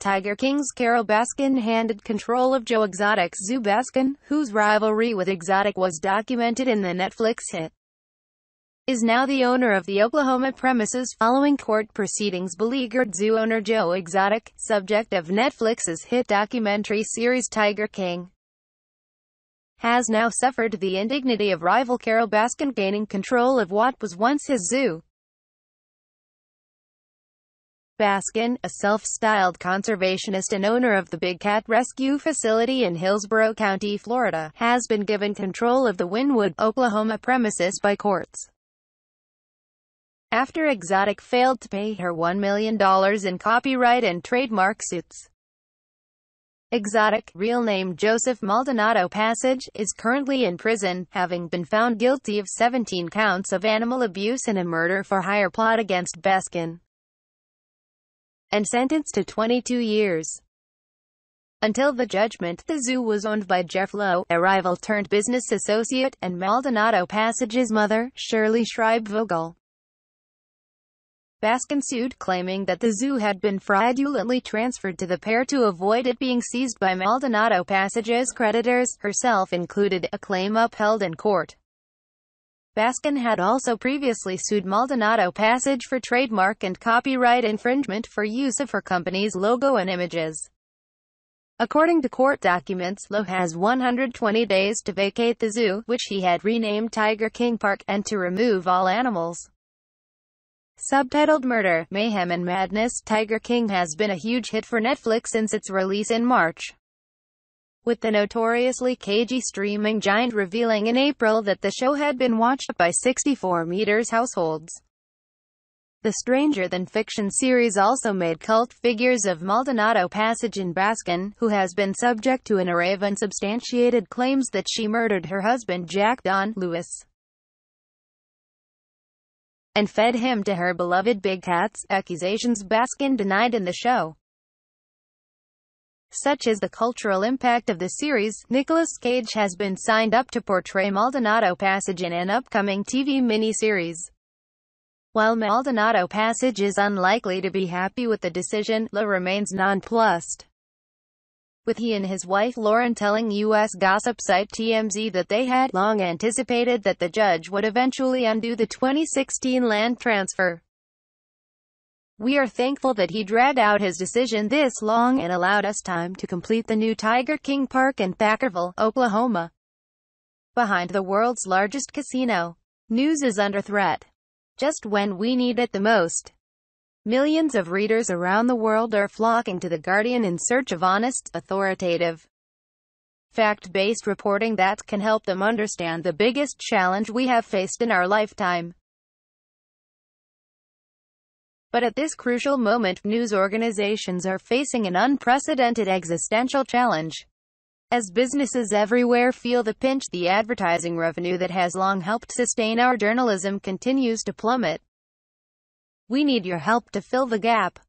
Tiger King's Carole Baskin handed control of Joe Exotic's Zoo. Baskin, whose rivalry with Exotic was documented in the Netflix hit, is now the owner of the Oklahoma premises following court proceedings. Beleaguered zoo owner Joe Exotic, subject of Netflix's hit documentary series Tiger King, has now suffered the indignity of rival Carole Baskin gaining control of what was once his zoo. Baskin, a self-styled conservationist and owner of the Big Cat Rescue Facility in Hillsborough County, Florida, has been given control of the Wynwood, Oklahoma premises by courts after Exotic failed to pay her $1 million in copyright and trademark suits. Exotic, real name Joseph Maldonado Passage, is currently in prison, having been found guilty of 17 counts of animal abuse and a murder-for-hire plot against Baskin, and sentenced to 22 years. Until the judgment, the zoo was owned by Jeff Lowe, a rival-turned-business associate, and Maldonado Passage's mother, Shirley Schreibvogel. Baskin sued, claiming that the zoo had been fraudulently transferred to the pair to avoid it being seized by Maldonado Passage's creditors, herself included, a claim upheld in court. Baskin had also previously sued Maldonado Passage for trademark and copyright infringement for use of her company's logo and images. According to court documents, Lowe has 120 days to vacate the zoo, which he had renamed Tiger King Park, and to remove all animals. Subtitled Murder, Mayhem and Madness, Tiger King has been a huge hit for Netflix since its release in March, with the notoriously cagey streaming giant revealing in April that the show had been watched by 64 meters households. The stranger-than-fiction series also made cult figures of Maldonado Passage and Baskin, who has been subject to an array of unsubstantiated claims that she murdered her husband Jack Don Lewis and fed him to her beloved big cats, accusations Baskin denied in the show. Such is the cultural impact of the series, Nicolas Cage has been signed up to portray Maldonado Passage in an upcoming TV miniseries. While Maldonado Passage is unlikely to be happy with the decision, Lowe remains nonplussed, with he and his wife Lauren telling U.S. gossip site TMZ that they had long anticipated that the judge would eventually undo the 2016 land transfer. "We are thankful that he dragged out his decision this long and allowed us time to complete the new Tiger King Park in Thackerville, Oklahoma, behind the world's largest casino. News is under threat just when we need it the most. Millions of readers around the world are flocking to The Guardian in search of honest, authoritative, fact-based reporting that can help them understand the biggest challenge we have faced in our lifetime." But at this crucial moment, news organizations are facing an unprecedented existential challenge. As businesses everywhere feel the pinch, the advertising revenue that has long helped sustain our journalism continues to plummet. We need your help to fill the gap.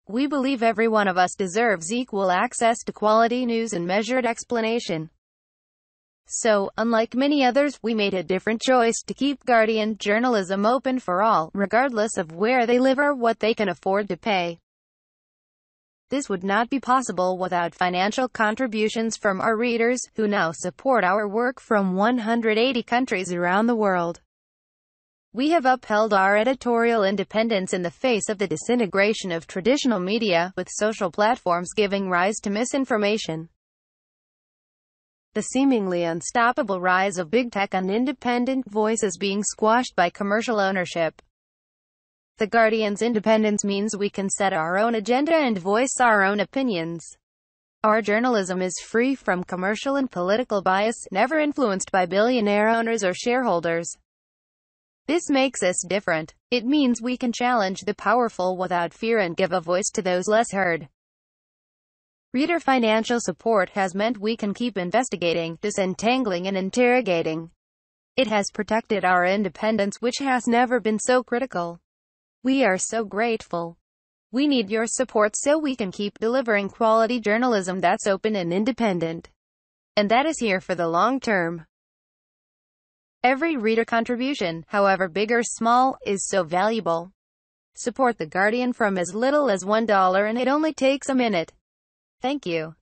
We believe every one of us deserves equal access to quality news and measured explanation. So, unlike many others, we made a different choice to keep Guardian journalism open for all, regardless of where they live or what they can afford to pay. This would not be possible without financial contributions from our readers, who now support our work from 180 countries around the world. We have upheld our editorial independence in the face of the disintegration of traditional media, with social platforms giving rise to misinformation, the seemingly unstoppable rise of big tech, and independent voices being squashed by commercial ownership. The Guardian's independence means we can set our own agenda and voice our own opinions. Our journalism is free from commercial and political bias, never influenced by billionaire owners or shareholders. This makes us different. It means we can challenge the powerful without fear and give a voice to those less heard. Reader financial support has meant we can keep investigating, disentangling and interrogating. It has protected our independence, which has never been so critical. We are so grateful. We need your support so we can keep delivering quality journalism that's open and independent, and that is here for the long term. Every reader contribution, however big or small, is so valuable. Support The Guardian from as little as $1 and it only takes a minute. Thank you.